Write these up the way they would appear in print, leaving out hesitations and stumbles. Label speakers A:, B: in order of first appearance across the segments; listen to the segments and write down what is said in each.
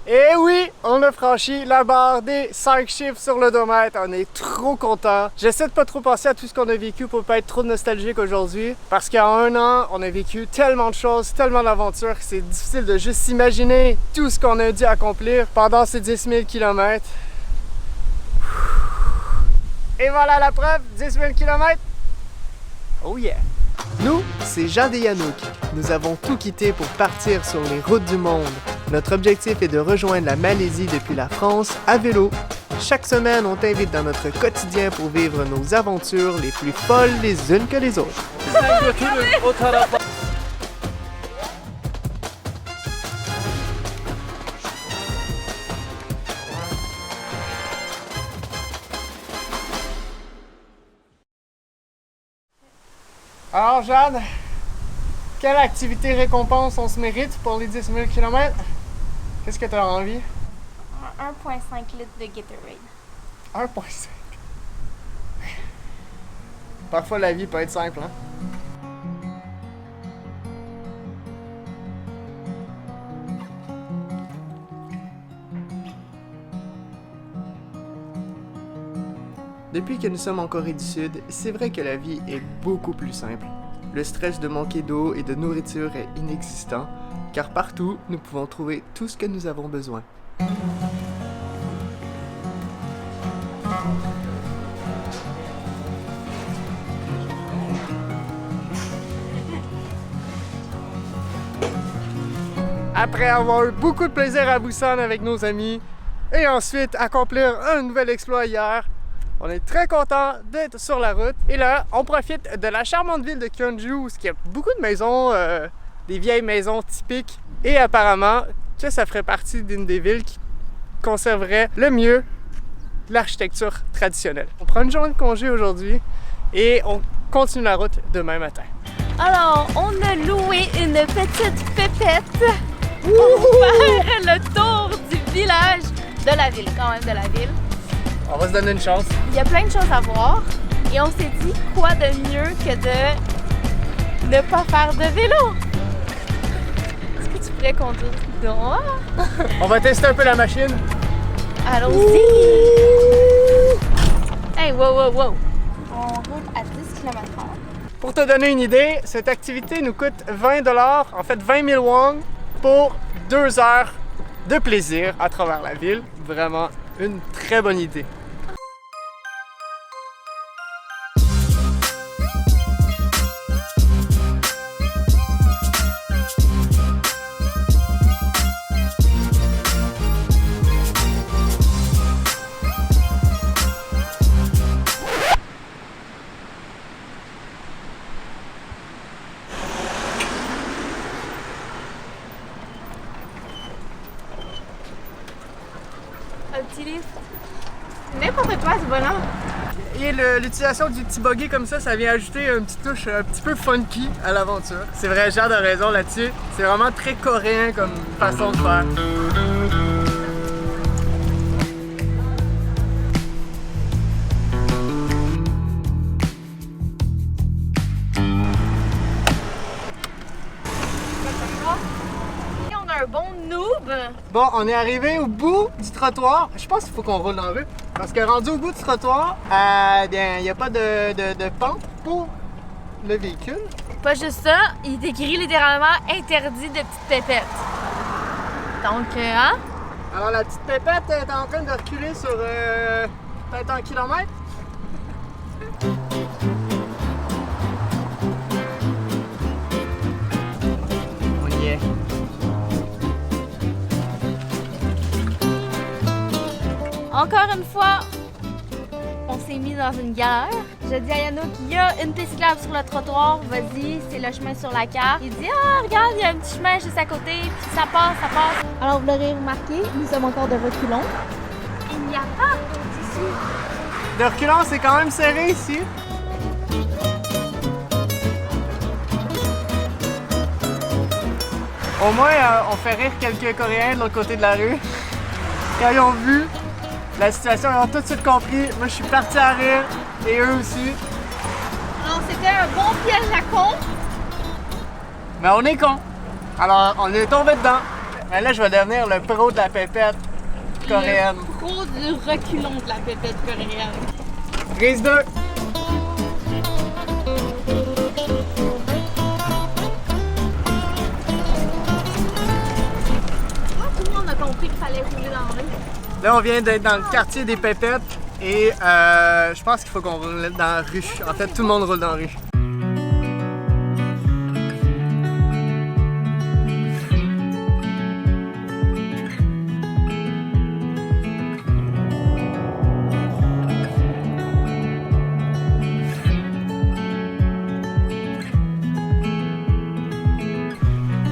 A: Et oui, on a franchi la barre des 5 chiffres sur l'odomètre. On est trop contents. J'essaie de pas trop penser à tout ce qu'on a vécu pour pas être trop nostalgique aujourd'hui. Parce qu'en un an, on a vécu tellement de choses, tellement d'aventures que c'est difficile de juste s'imaginer tout ce qu'on a dû accomplir pendant ces 10 000 km. Et voilà la preuve, 10 000 km. Oh yeah! Nous, c'est Jade et Yannouk. Nous avons tout quitté pour partir sur les routes du monde. Notre objectif est de rejoindre la Malaisie depuis la France à vélo. Chaque semaine, on t'invite dans notre quotidien pour vivre nos aventures les plus folles les unes que les autres. Alors Jade, quelle activité récompense on se mérite pour les 10 000 km? Qu'est-ce que tu as envie?
B: 1,5 litres de Gatorade.
A: 1,5. Parfois la vie peut être simple, hein? Depuis que nous sommes en Corée du Sud, c'est vrai que la vie est beaucoup plus simple. Le stress de manquer d'eau et de nourriture est inexistant, car partout, nous pouvons trouver tout ce que nous avons besoin. Après avoir eu beaucoup de plaisir à Busan avec nos amis, et ensuite accomplir un nouvel exploit hier, on est très content d'être sur la route. Et là, on profite de la charmante ville de Kyonju où il y a beaucoup de maisons, des vieilles maisons typiques. Et apparemment, que ça ferait partie d'une des villes qui conserverait le mieux l'architecture traditionnelle. On prend une journée de congé aujourd'hui et on continue la route demain matin.
B: Alors, on a loué une petite pépette pour faire le tour du village, de la ville, quand même de la ville.
A: On va se donner une chance.
B: Il y a plein de choses à voir et on s'est dit quoi de mieux que de ne pas faire de vélo. Est-ce que tu pourrais conduire dehors?
A: On va tester un peu la machine.
B: Allons-y! Hey, wow! On roule à 10 km/h.
A: Pour te donner une idée, cette activité nous coûte 20 $, en fait 20 000 won pour 2 heures de plaisir à travers la ville. Vraiment une très bonne idée.
B: Un petit livre. N'importe quoi, ce bonhomme.
A: Et l'utilisation du petit buggy comme ça vient ajouter une petite touche un petit peu funky à l'aventure. C'est vrai, Jade a raison là-dessus. C'est vraiment très coréen comme façon de faire.
B: Et on a un bon noob.
A: Bon, on est arrivé au bout du trottoir. Je pense qu'il faut qu'on roule dans la rue. Parce que rendu au bout du trottoir, bien, il n'y a pas de pente pour le véhicule.
B: Pas juste ça, il est écrit littéralement interdit de petites pépettes. Donc, hein?
A: Alors la petite pépette est en train de reculer sur peut-être 1 kilomètre. On y est.
B: Encore une fois, on s'est mis dans une galère. Je dis à Yannouk qu'il y a une piste cyclable sur le trottoir, vas-y, c'est le chemin sur la carte. Il dit, ah, regarde, il y a un petit chemin juste à côté, puis ça passe. Alors, vous l'aurez remarqué, nous sommes encore de reculons. Il n'y a pas d'ici.
A: De reculons, c'est quand même serré ici. Au moins, on fait rire quelques Coréens de l'autre côté de la rue. Quand ils ont vu la situation, ils ont tout de suite compris. Moi, je suis parti à rire et eux aussi.
B: Alors, c'était un bon piège à con.
A: Mais on est con. Alors, on est tombé dedans. Mais là, je vais devenir le pro de la pépette coréenne.
B: Le pro du reculon de la pépette coréenne.
A: Prise 2.
B: Tout le monde a compris qu'il fallait rouler dans la rue.
A: Là, on vient d'être dans le quartier des pépettes et je pense qu'il faut qu'on roule dans la rue. En fait, tout le monde roule dans la rue.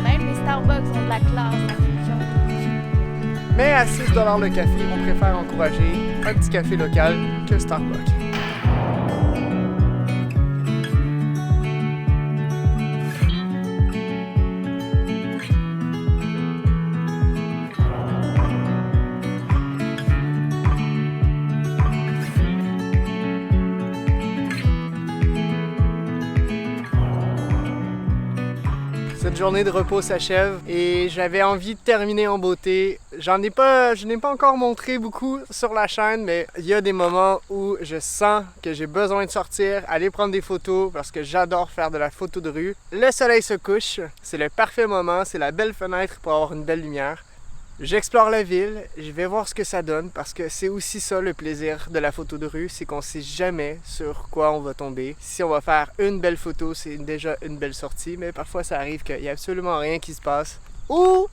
B: Même les Starbucks ont de la classe, la fonction.
A: Mais à 6 $ le café, on préfère encourager un petit café local que Starbucks. Cette journée de repos s'achève et j'avais envie de terminer en beauté. Je n'ai pas encore montré beaucoup sur la chaîne, mais il y a des moments où je sens que j'ai besoin de sortir, aller prendre des photos parce que j'adore faire de la photo de rue. Le soleil se couche, c'est le parfait moment, c'est la belle fenêtre pour avoir une belle lumière. J'explore la ville, je vais voir ce que ça donne parce que c'est aussi ça le plaisir de la photo de rue, c'est qu'on sait jamais sur quoi on va tomber. Si on va faire une belle photo, c'est déjà une belle sortie, mais parfois ça arrive qu'il n'y a absolument rien qui se passe ou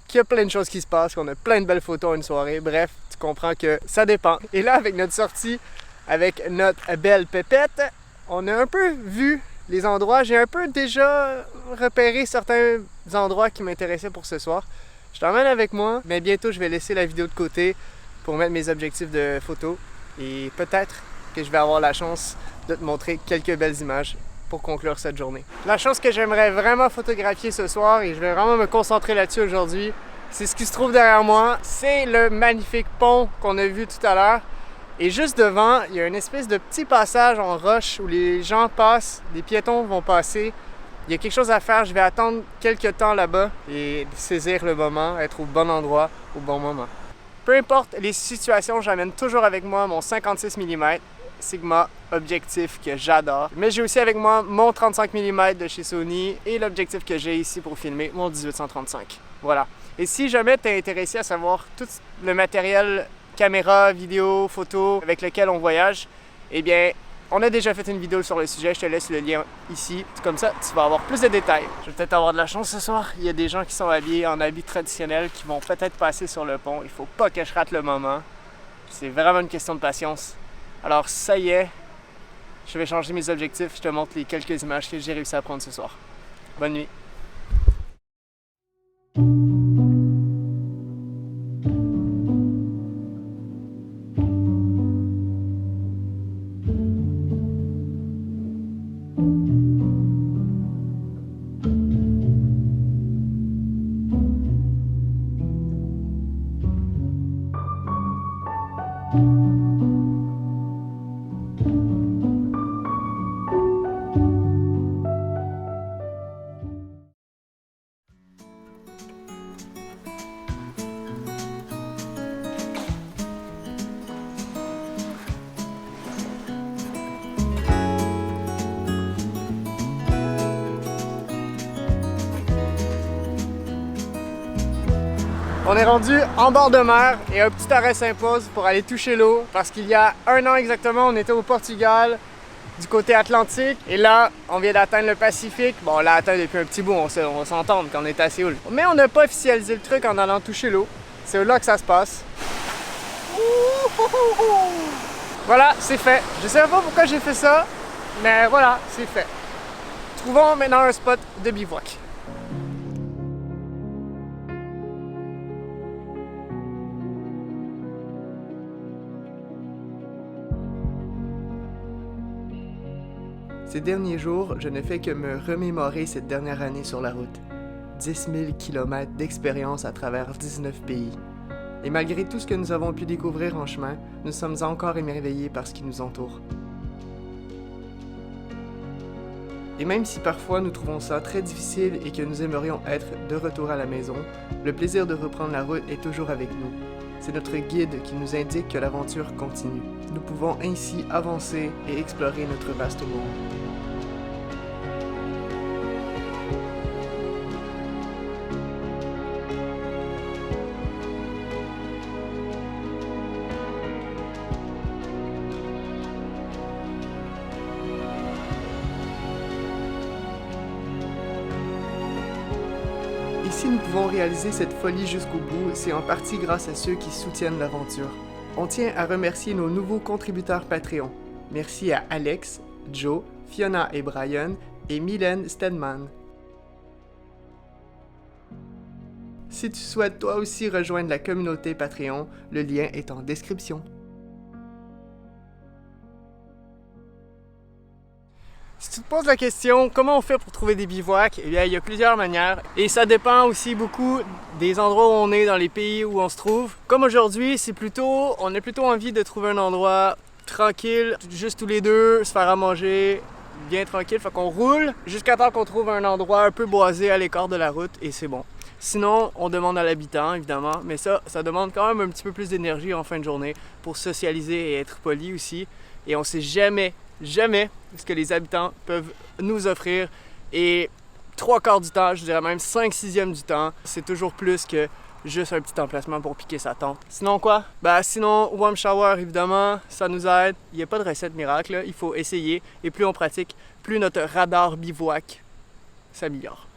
A: qu'il y a plein de choses qui se passent, qu'on a plein de belles photos à une soirée. Bref, tu comprends que ça dépend. Et là, avec notre sortie, avec notre belle pépette, on a un peu vu les endroits. J'ai un peu déjà repéré certains endroits qui m'intéressaient pour ce soir. Je t'emmène avec moi, mais bientôt je vais laisser la vidéo de côté pour mettre mes objectifs de photo et peut-être que je vais avoir la chance de te montrer quelques belles images pour conclure cette journée. La chose que j'aimerais vraiment photographier ce soir et je vais vraiment me concentrer là-dessus aujourd'hui, c'est ce qui se trouve derrière moi. C'est le magnifique pont qu'on a vu tout à l'heure. Et juste devant, il y a une espèce de petit passage en roche où les gens passent, les piétons vont passer. Il y a quelque chose à faire, je vais attendre quelques temps là-bas et saisir le moment, être au bon endroit, au bon moment. Peu importe les situations, j'amène toujours avec moi mon 56 mm Sigma objectif que j'adore. Mais j'ai aussi avec moi mon 35 mm de chez Sony et l'objectif que j'ai ici pour filmer, mon 18-35. Voilà. Et si jamais tu es intéressé à savoir tout le matériel caméra, vidéo, photo avec lequel on voyage, eh bien, on a déjà fait une vidéo sur le sujet, je te laisse le lien ici. Comme ça, tu vas avoir plus de détails. Je vais peut-être avoir de la chance ce soir. Il y a des gens qui sont habillés en habits traditionnels qui vont peut-être passer sur le pont. Il faut pas que je rate le moment. C'est vraiment une question de patience. Alors ça y est, je vais changer mes objectifs. Je te montre les quelques images que j'ai réussi à prendre ce soir. Bonne nuit. On est rendu en bord de mer et un petit arrêt s'impose pour aller toucher l'eau parce qu'il y a un an exactement, on était au Portugal du côté Atlantique et là, on vient d'atteindre le Pacifique. Bon, on l'a atteint depuis un petit bout, on va s'entendre quand on est à Séoul. Mais on n'a pas officialisé le truc en allant toucher l'eau. C'est là que ça se passe. Voilà, c'est fait. Je sais pas pourquoi j'ai fait ça, mais voilà, c'est fait. Trouvons maintenant un spot de bivouac. Ces derniers jours, je ne fais que me remémorer cette dernière année sur la route. 10 000 km d'expérience à travers 19 pays. Et malgré tout ce que nous avons pu découvrir en chemin, nous sommes encore émerveillés par ce qui nous entoure. Et même si parfois nous trouvons ça très difficile et que nous aimerions être de retour à la maison, le plaisir de reprendre la route est toujours avec nous. C'est notre guide qui nous indique que l'aventure continue. Nous pouvons ainsi avancer et explorer notre vaste monde. Et si nous pouvons réaliser cette folie jusqu'au bout, c'est en partie grâce à ceux qui soutiennent l'aventure. On tient à remercier nos nouveaux contributeurs Patreon. Merci à Alex, Joe, Fiona et Brian et Mylène Stedman. Si tu souhaites toi aussi rejoindre la communauté Patreon, le lien est en description. Si tu te poses la question, comment on fait pour trouver des bivouacs? Eh bien, il y a plusieurs manières et ça dépend aussi beaucoup des endroits où on est, dans les pays où on se trouve. Comme aujourd'hui, on a plutôt envie de trouver un endroit tranquille, juste tous les deux, se faire à manger, bien tranquille. Fait qu'on roule jusqu'à temps qu'on trouve un endroit un peu boisé à l'écart de la route et c'est bon. Sinon, on demande à l'habitant, évidemment, mais ça demande quand même un petit peu plus d'énergie en fin de journée pour socialiser et être poli aussi. Et on sait jamais ce que les habitants peuvent nous offrir. Et 3/4 du temps, je dirais même 5/6 du temps, c'est toujours plus que juste un petit emplacement pour piquer sa tente. Sinon quoi? Sinon, warm shower, évidemment, ça nous aide. Il n'y a pas de recette miracle, là. Il faut essayer. Et plus on pratique, plus notre radar bivouac s'améliore.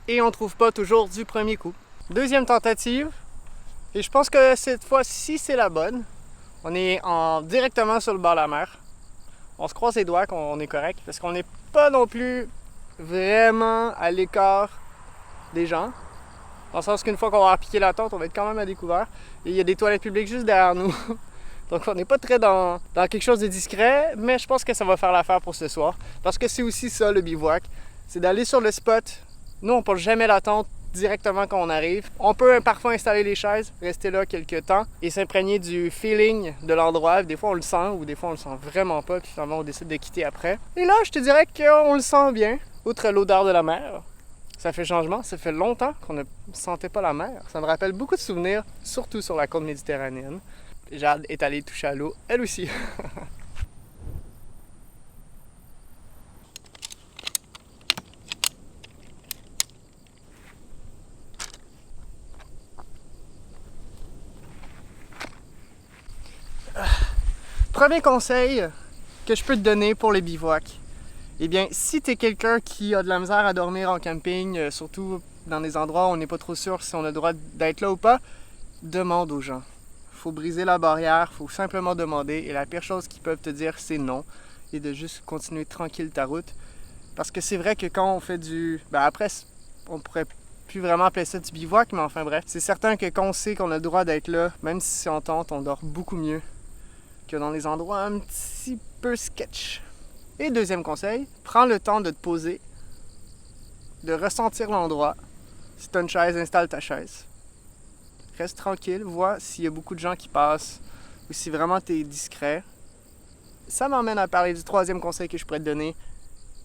A: Et on trouve pas toujours du premier coup. Deuxième tentative. Et je pense que cette fois-ci, c'est la bonne. On est directement sur le bord de la mer. On se croise les doigts qu'on est correct parce qu'on n'est pas non plus vraiment à l'écart des gens. Dans le sens qu'une fois qu'on va piquer la tente, on va être quand même à découvert. Et il y a des toilettes publiques juste derrière nous. Donc on n'est pas très dans quelque chose de discret, mais je pense que ça va faire l'affaire pour ce soir. Parce que c'est aussi ça le bivouac. C'est d'aller sur le spot. Nous, on pose jamais la tente directement quand on arrive. On peut parfois installer les chaises, rester là quelques temps et s'imprégner du feeling de l'endroit. Des fois, on le sent ou des fois, on le sent vraiment pas. Puis finalement, on décide de quitter après. Et là, je te dirais qu'on le sent bien. Outre l'odeur de la mer, ça fait changement. Ça fait longtemps qu'on ne sentait pas la mer. Ça me rappelle beaucoup de souvenirs, surtout sur la côte méditerranéenne. Jade est allée toucher à l'eau, elle aussi. Premier conseil que je peux te donner pour les bivouacs. Eh bien, si tu es quelqu'un qui a de la misère à dormir en camping, surtout dans des endroits où on n'est pas trop sûr si on a le droit d'être là ou pas, demande aux gens. Faut briser la barrière, faut simplement demander et la pire chose qu'ils peuvent te dire, c'est non et de juste continuer tranquille ta route. Parce que c'est vrai que quand on fait après, on pourrait plus vraiment appeler ça du bivouac, mais enfin bref, c'est certain que quand on sait qu'on a le droit d'être là, même si c'est en tente, on dort beaucoup mieux que dans les endroits un petit peu sketch. Et deuxième conseil, prends le temps de te poser, de ressentir l'endroit. Si tu as une chaise, installe ta chaise. Reste tranquille, vois s'il y a beaucoup de gens qui passent ou si vraiment tu es discret. Ça m'emmène à parler du troisième conseil que je pourrais te donner.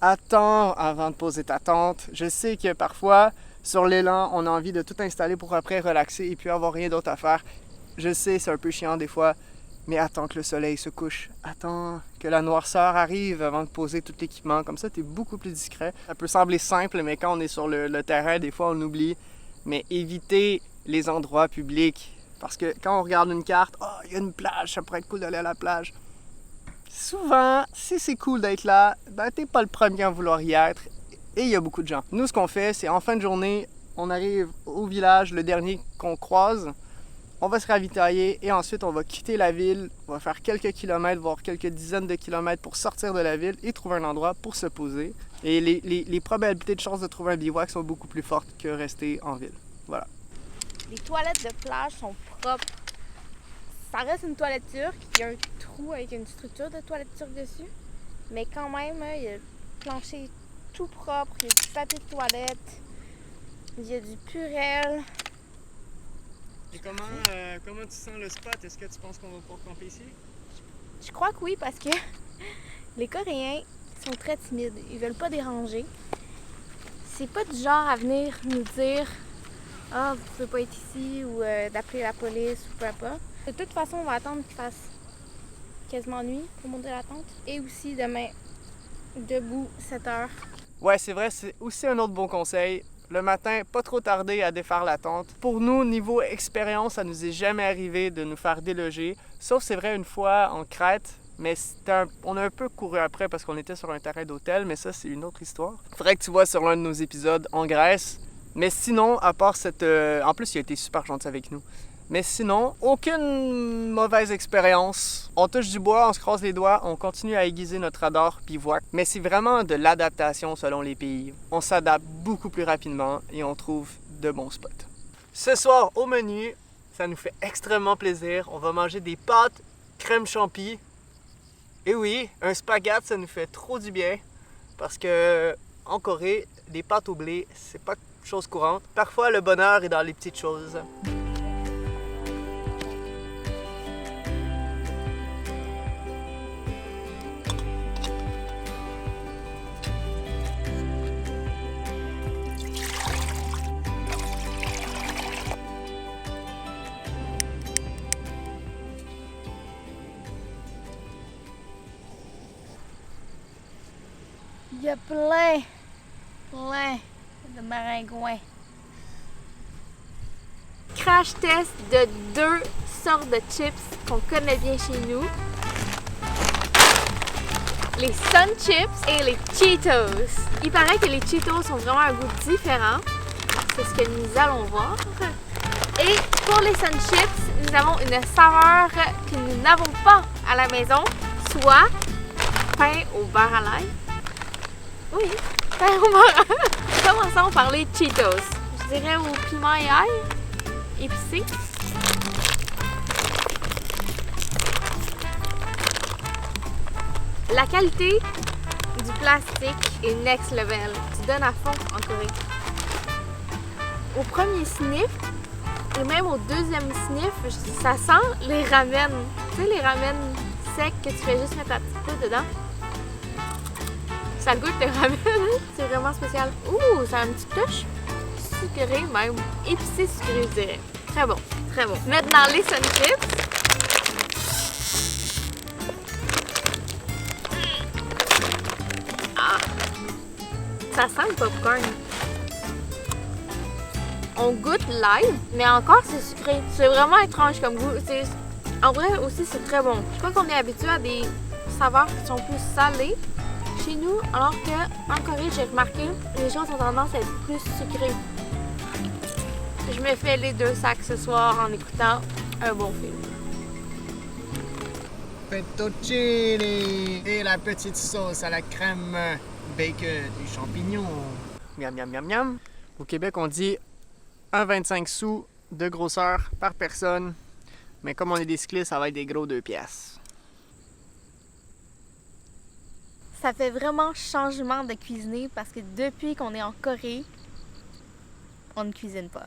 A: Attends avant de poser ta tente. Je sais que parfois, sur l'élan, on a envie de tout installer pour après relaxer et puis avoir rien d'autre à faire. Je sais, c'est un peu chiant des fois. Mais attends que le soleil se couche, attends que la noirceur arrive avant de poser tout l'équipement. Comme ça, tu es beaucoup plus discret. Ça peut sembler simple, mais quand on est sur le terrain, des fois, on oublie. Mais évitez les endroits publics. Parce que quand on regarde une carte, « Oh, il y a une plage, ça pourrait être cool d'aller à la plage. » Souvent, si c'est cool d'être là, t'es pas le premier à vouloir y être. Et il y a beaucoup de gens. Nous, ce qu'on fait, c'est en fin de journée, on arrive au village, le dernier qu'on croise. On va se ravitailler et ensuite on va quitter la ville, on va faire quelques kilomètres, voire quelques dizaines de kilomètres pour sortir de la ville et trouver un endroit pour se poser. Et les probabilités de chance de trouver un bivouac sont beaucoup plus fortes que rester en ville. Voilà.
B: Les toilettes de plage sont propres. Ça reste une toilette turque, il y a un trou avec une structure de toilette turque dessus. Mais quand même, il y a le plancher tout propre, il y a du papier de toilette, il y a du Purell.
A: Et comment tu sens le spot? Est-ce que tu penses qu'on va pouvoir camper ici?
B: Je crois que oui, parce que les Coréens sont très timides. Ils veulent pas déranger. C'est pas du genre à venir nous dire « Ah, vous pouvez pas être ici » ou d'appeler la police ou peu importe. De toute façon, on va attendre qu'il fasse quasiment nuit pour monter la tente. Et aussi demain, debout 7 heures.
A: Ouais, c'est vrai, c'est aussi un autre bon conseil. Le matin, pas trop tarder à défaire la tente. Pour nous, niveau expérience, ça nous est jamais arrivé de nous faire déloger. Sauf, c'est vrai, une fois en Crète, mais on a un peu couru après parce qu'on était sur un terrain d'hôtel, mais ça, c'est une autre histoire. Faudrait que tu vois sur l'un de nos épisodes en Grèce. Mais sinon, à part cette... En plus, il a été super gentil avec nous. Mais sinon, aucune mauvaise expérience. On touche du bois, on se croise les doigts, on continue à aiguiser notre radar bivouac. Mais c'est vraiment de l'adaptation selon les pays. On s'adapte beaucoup plus rapidement et on trouve de bons spots. Ce soir, au menu, ça nous fait extrêmement plaisir. On va manger des pâtes crème champi. Et oui, un spaghette, ça nous fait trop du bien. Parce que en Corée, les pâtes au blé, c'est pas chose courante. Parfois, le bonheur est dans les petites choses.
B: Il y a plein de maringouins. Crash test de 2 sortes de chips qu'on connaît bien chez nous. Les Sun Chips et les Cheetos. Il paraît que les Cheetos ont vraiment un goût différent. C'est ce que nous allons voir. Et pour les Sun Chips, nous avons une saveur que nous n'avons pas à la maison, soit pain au beurre à l'ail. Oui, pain au beurre. Commençons par les Cheetos. Je dirais au piment et ail, épicé. La qualité du plastique est next level. Tu donnes à fond en Corée. Au premier sniff, et même au deuxième sniff, ça sent les ramen. Tu sais, les ramen secs que tu fais juste mettre ta petite poudre dedans. Ça goûte le ramen. C'est vraiment spécial. Ouh, ça a une petite touche sucrée même. Épicé sucré, je dirais. Très bon, très bon. Maintenant, les Sun Chips. Ah! Ça sent le popcorn. On goûte l'ail, mais encore c'est sucré. C'est vraiment étrange comme goût. En vrai aussi c'est très bon. Je crois qu'on est habitué à des saveurs qui sont plus salées chez nous, alors qu'en Corée, j'ai remarqué, les gens ont tendance à être plus sucrés. Je me fais les 2 sacs ce soir en écoutant un bon film.
A: Fettuccine et la petite sauce à la crème bacon et champignons. Miam, miam, miam, miam. Au Québec, on dit 1,25 sous de grosseur par personne. Mais comme on est des cyclistes, ça va être des gros 2 piastres.
B: Ça fait vraiment changement de cuisiner parce que depuis qu'on est en Corée, on ne cuisine pas.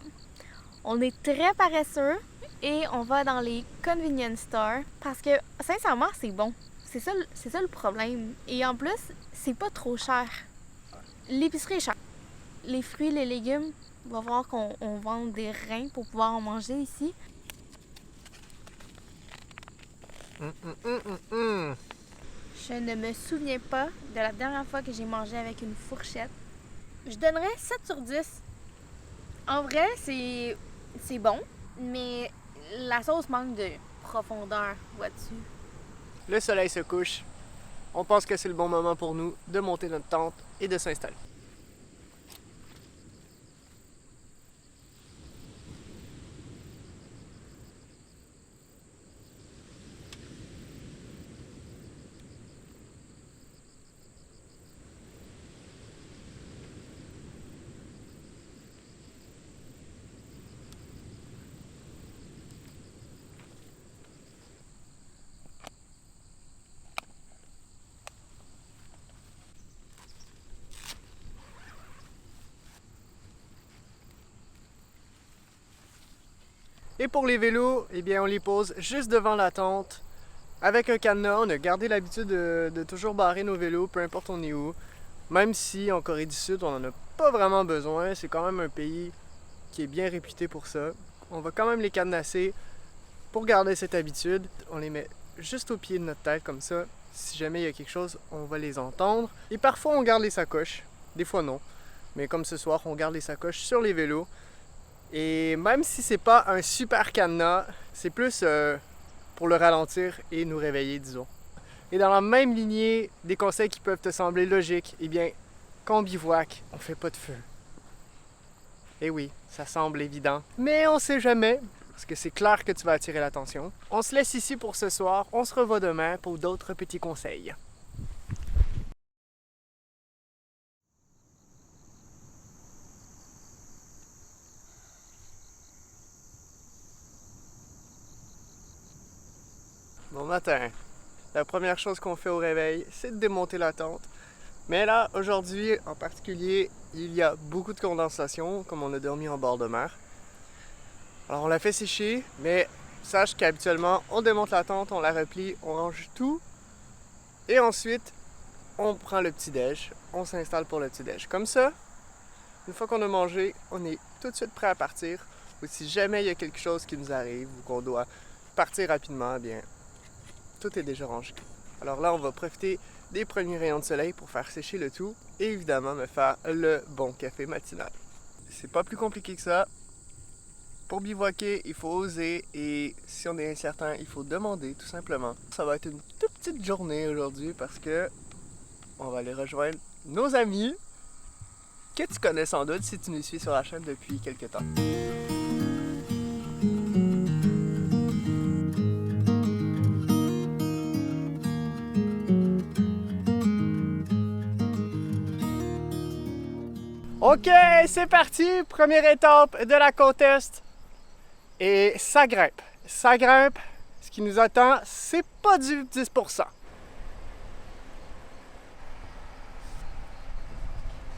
B: On est très paresseux et on va dans les convenience stores parce que sincèrement, c'est bon. C'est ça le problème. Et en plus, c'est pas trop cher. L'épicerie est chère. Les fruits, les légumes, on va voir qu'on vend des reins pour pouvoir en manger ici. Je ne me souviens pas de la dernière fois que j'ai mangé avec une fourchette. Je donnerais 7 sur 10. En vrai, c'est bon, mais la sauce manque de profondeur, vois-tu.
A: Le soleil se couche. On pense que c'est le bon moment pour nous de monter notre tente et de s'installer. Et pour les vélos, eh bien, on les pose juste devant la tente. Avec un cadenas, on a gardé l'habitude de toujours barrer nos vélos, peu importe on est où. Même si en Corée du Sud, on n'en a pas vraiment besoin, c'est quand même un pays qui est bien réputé pour ça. On va quand même les cadenasser pour garder cette habitude. On les met juste au pied de notre tête comme ça. Si jamais il y a quelque chose, on va les entendre. Et parfois, on garde les sacoches. Des fois, non. Mais comme ce soir, on garde les sacoches sur les vélos. Et même si c'est pas un super cadenas, c'est plus pour le ralentir et nous réveiller, disons. Et dans la même lignée des conseils qui peuvent te sembler logiques, eh bien, quand on bivouac, on fait pas de feu. Et oui, ça semble évident, mais on sait jamais, parce que c'est clair que tu vas attirer l'attention. On se laisse ici pour ce soir, on se revoit demain pour d'autres petits conseils. Bon matin. La première chose qu'on fait au réveil, c'est de démonter la tente. Mais là, aujourd'hui en particulier, il y a beaucoup de condensation, comme on a dormi en bord de mer. Alors on l'a fait sécher, mais sache qu'habituellement, on démonte la tente, on la replie, on range tout. Et ensuite, on prend le petit-déj, on s'installe pour le petit-déj. Comme ça, une fois qu'on a mangé, on est tout de suite prêt à partir. Ou si jamais il y a quelque chose qui nous arrive ou qu'on doit partir rapidement, eh bien, tout est déjà rangé. Alors là, on va profiter des premiers rayons de soleil pour faire sécher le tout et évidemment me faire le bon café matinal. C'est pas plus compliqué que ça. Pour bivouaquer, il faut oser et si on est incertain, il faut demander tout simplement. Ça va être une toute petite journée aujourd'hui parce que on va aller rejoindre nos amis que tu connais sans doute si tu nous suis sur la chaîne depuis quelques temps. Ok, c'est parti! Première étape de la côte est. Et ça grimpe. Ça grimpe. Ce qui nous attend, c'est pas du 10%.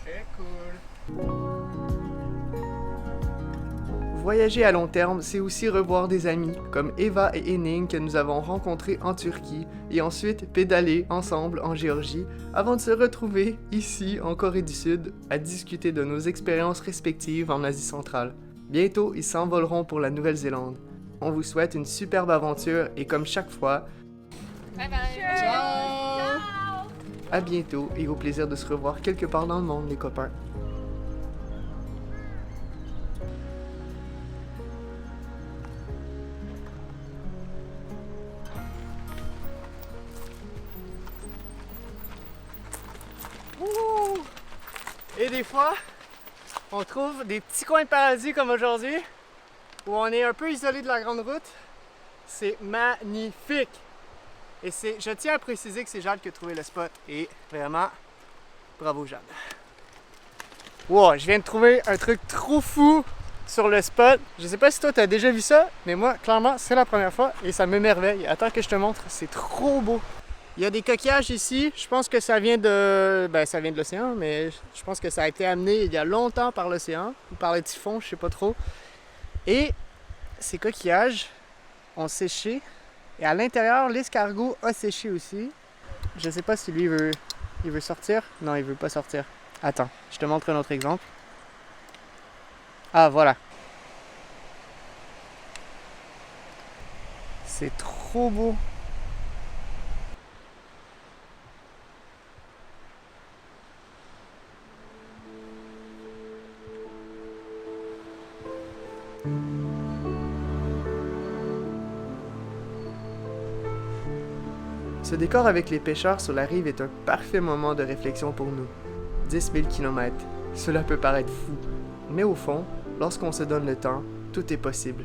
A: Très cool. Voyager à long terme, c'est aussi revoir des amis comme Eva et Henning que nous avons rencontrés en Turquie et ensuite pédaler ensemble en Géorgie avant de se retrouver ici en Corée du Sud à discuter de nos expériences respectives en Asie centrale. Bientôt, ils s'envoleront pour la Nouvelle-Zélande. On vous souhaite une superbe aventure et comme chaque fois,
B: Bye bye!
A: ciao! À bientôt et au plaisir de se revoir quelque part dans le monde, les copains. Et des fois, on trouve des petits coins de paradis comme aujourd'hui, où on est un peu isolé de la grande route. C'est magnifique! Et je tiens à préciser que c'est Jade qui a trouvé le spot. Et vraiment, bravo Jade. Wow, je viens de trouver un truc trop fou sur le spot. Je sais pas si toi t'as déjà vu ça, mais moi, clairement, c'est la première fois et ça m'émerveille. Attends que je te montre, c'est trop beau. Il y a des coquillages ici, je pense que ça vient de... ça vient de l'océan, mais je pense que ça a été amené il y a longtemps par l'océan, ou par le typhon, je sais pas trop. Et ces coquillages ont séché, et à l'intérieur, l'escargot a séché aussi. Je sais pas si lui il veut sortir. Non, il veut pas sortir. Attends, je te montre un autre exemple. Ah, voilà. C'est trop beau. Ce décor avec les pêcheurs sur la rive est un parfait moment de réflexion pour nous. 10 000 km, cela peut paraître fou, mais au fond, lorsqu'on se donne le temps, tout est possible.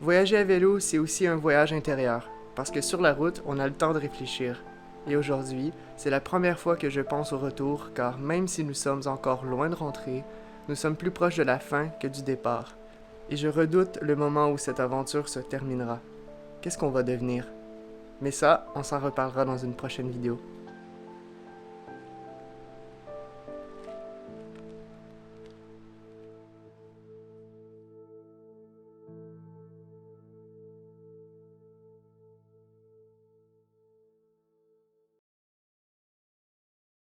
A: Voyager à vélo, c'est aussi un voyage intérieur, parce que sur la route, on a le temps de réfléchir. Et aujourd'hui, c'est la première fois que je pense au retour, car même si nous sommes encore loin de rentrer, nous sommes plus proches de la fin que du départ. Et je redoute le moment où cette aventure se terminera. Qu'est-ce qu'on va devenir? Mais ça, on s'en reparlera dans une prochaine vidéo.